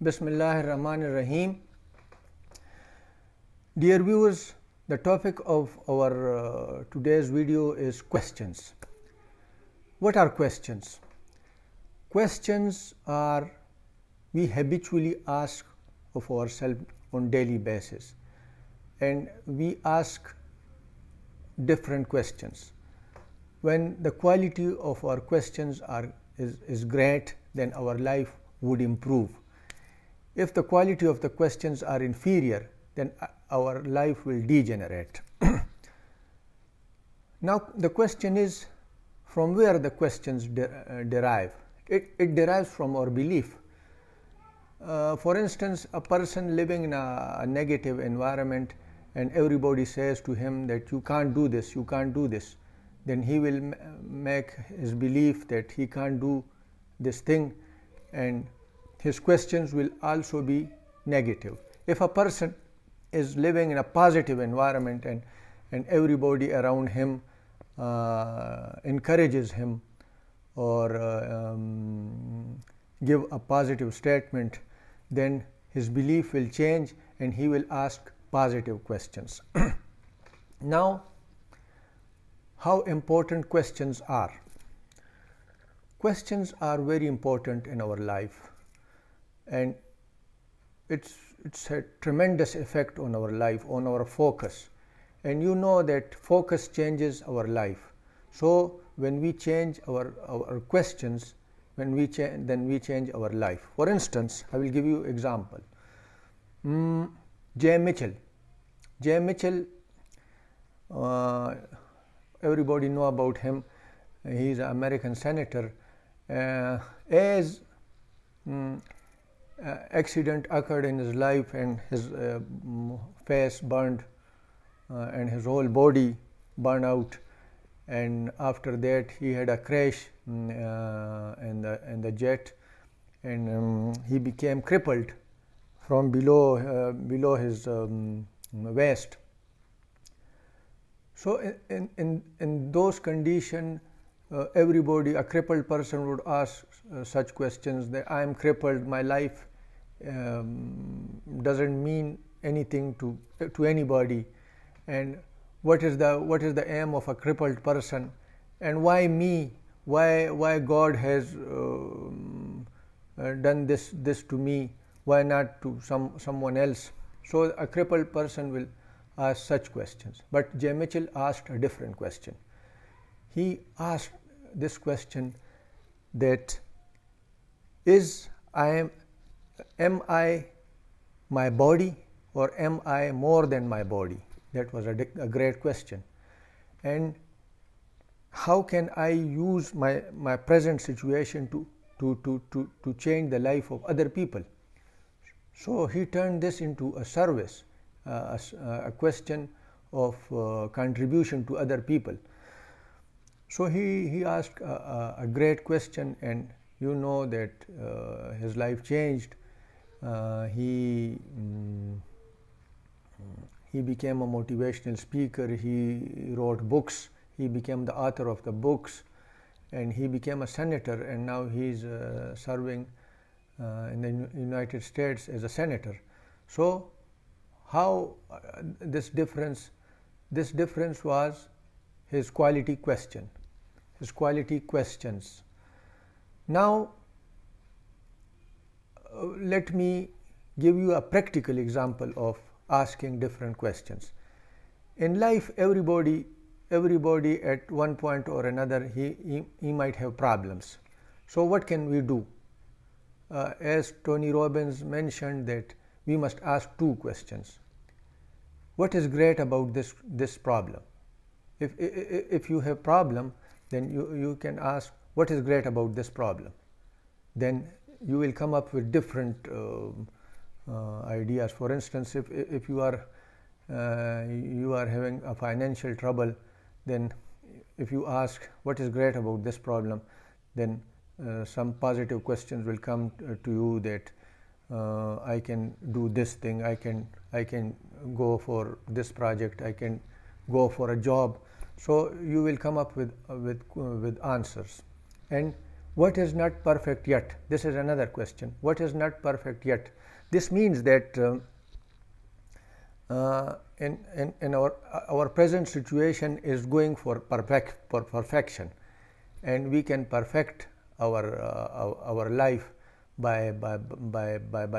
Bismillahirrahmanirrahim. Dear viewers, the topic of our today's video is questions. What are questions? Questions are we habitually ask of ourselves on daily basis, and we ask different questions. When the quality of our questions is great, then our life would improve. If the quality of the questions are inferior, then our life will degenerate. Now the question is, from where the questions derive? It derives from our belief. For instance, a person living in a negative environment and everybody says to him that you can't do this, you can't do this, then he will make his belief that he can't do this thing, and his questions will also be negative. If a person is living in a positive environment and everybody around him encourages him or give a positive statement, then his belief will change and he will ask positive questions. Now, how important questions are? Questions are very important in our life, and it's a tremendous effect on our life, on our focus. And you know that focus changes our life. So when we change our questions, then we change our life. For instance, I will give you example. J. Mitchell. Everybody know about him. He is an American senator. As accident occurred in his life and his face burned and his whole body burned out, and after that he had a crash in the jet, and he became crippled from below his waist. So in those conditions, everybody, a crippled person would ask such questions that I am crippled, my life doesn't mean anything to anybody, and what is the aim of a crippled person, and why me, why God has done this to me, why not to someone else? So a crippled person will ask such questions. But J. Mitchell asked a different question. He asked this question that am I my body, or am I more than my body? That was a great question. And how can I use my present situation to change the life of other people? So he turned this into a service, a question of contribution to other people. So he asked a great question, and you know that his life changed. He became a motivational speaker. He wrote books. He became the author of the books, and he became a senator. And now he's serving in the United States as a senator. So how this difference was his quality question, his quality questions. Now let me give you a practical example of asking different questions. In life, everybody at one point or another he might have problems. So what can we do? As Tony Robbins mentioned, that we must ask two questions. What is great about this problem? If you have problem, then you can ask what is great about this problem. Then you will come up with different ideas. For instance, if you are having a financial trouble, then if you ask what is great about this problem, then some positive questions will come to you that I can do this thing, I can go for this project, I can go for a job. So you will come up with answers. And What is not perfect yet? This is another question. What is not perfect yet? This means that in our present situation is going for perfection, and we can perfect our life by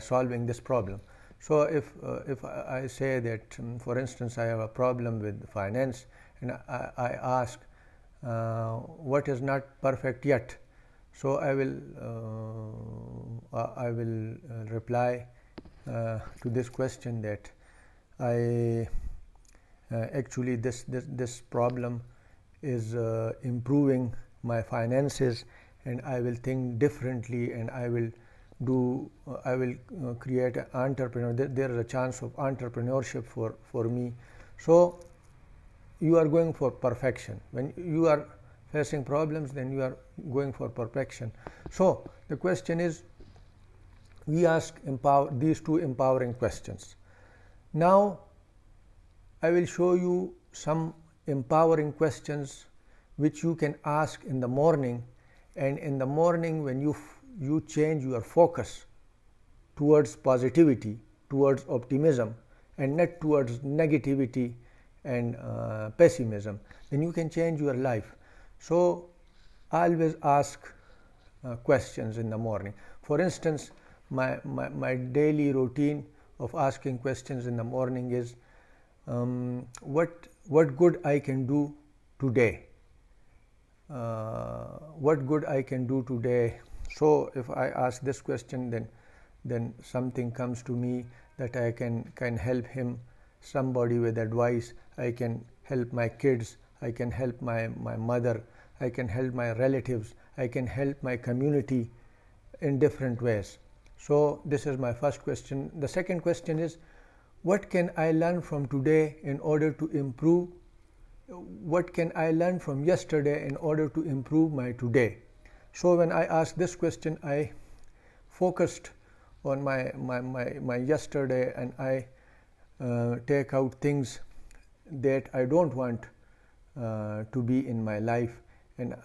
solving this problem. So if I say that, for instance, I have a problem with finance, and I ask what is not perfect yet, so I will reply to this question that I actually this problem is improving my finances, and I will think differently, and I will create an entrepreneur. There is a chance of entrepreneurship for me. So you are going for perfection. When you are facing problems, then you are going for perfection. So the question is, we ask these two empowering questions. Now I will show you some empowering questions which you can ask in the morning, and in the morning when you change your focus towards positivity, towards optimism, and not towards negativity and pessimism, then you can change your life. So always ask questions in the morning. For instance, my daily routine of asking questions in the morning is, what good I can do today? What good I can do today? So if I ask this question, then something comes to me that I can help somebody with advice. I can help my kids, I can help my mother, I can help my relatives, I can help my community in different ways. So this is my first question. The second question is, what can I learn from today in order to improve? What can I learn from yesterday in order to improve my today? So when I asked this question, I focused on my yesterday, and I take out things that I don't want to be in my life, and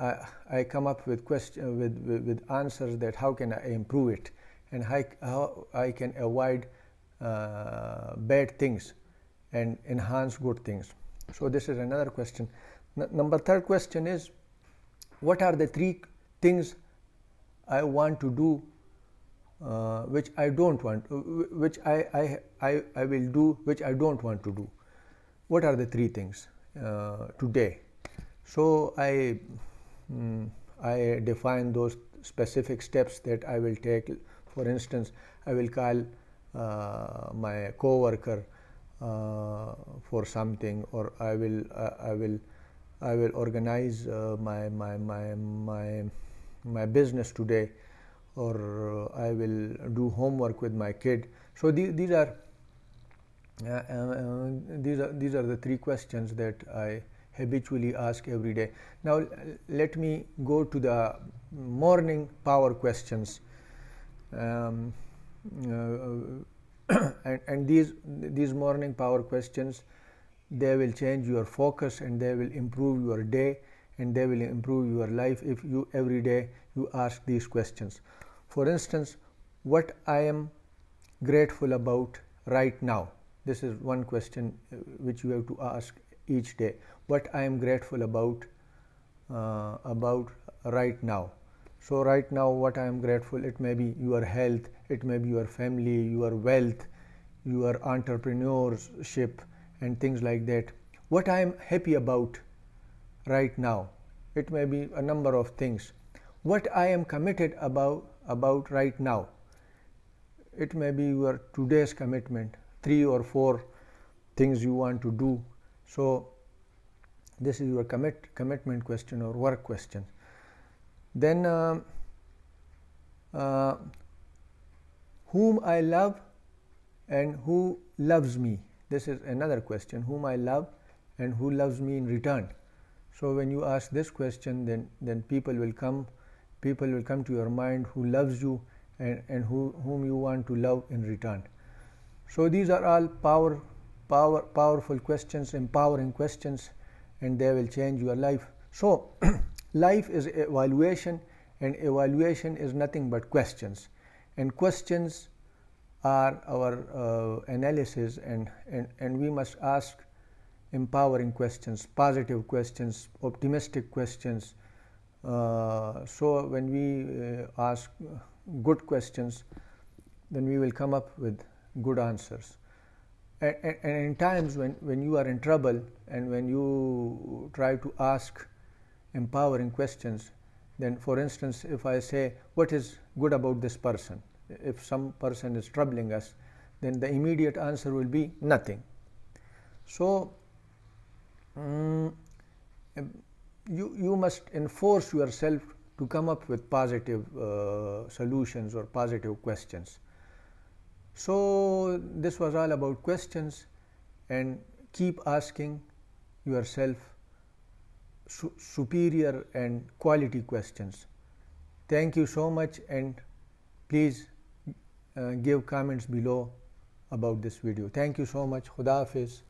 I come up with with answers that how can I improve it, and how I can avoid bad things and enhance good things. So this is another question. Number third question is, what are the three things I want to do which I don't want, which I will do which I don't want to do? What are the three things today? So I define those specific steps that I will take. For instance, I will call my co-worker for something, or I will organize my business today, or I will do homework with my kid. So these are the three questions that I habitually ask every day. Now let me go to the morning power questions. And these morning power questions, they will change your focus, and they will improve your day, and they will improve your life if you every day you ask these questions. For instance, what I am grateful about right now. This is one question which you have to ask each day. What I am grateful about right now. So right now, what I am grateful, it may be your health, it may be your family, your wealth, your entrepreneurship, and things like that. What I am happy about right now, it may be a number of things. What I am committed about right now, it may be your today's commitment, 3 or 4 things you want to do. So this is your commitment question or work question. Then whom I love and who loves me. This is another question, whom I love and who loves me in return. So when you ask this question, then people will come to your mind who loves you and whom you want to love in return. So these are all powerful questions, empowering questions, and they will change your life. So life is evaluation, and evaluation is nothing but questions, and questions are our analysis, and we must ask empowering questions, positive questions, optimistic questions. So when we ask good questions, then we will come up with good answers. And in times when you are in trouble and when you try to ask empowering questions, then for instance, if I say, what is good about this person? If some person is troubling us, then the immediate answer will be nothing. So you must enforce yourself to come up with positive solutions or positive questions. So this was all about questions, and keep asking yourself superior and quality questions. Thank you so much, and please give comments below about this video. Thank you so much. Khuda Hafiz.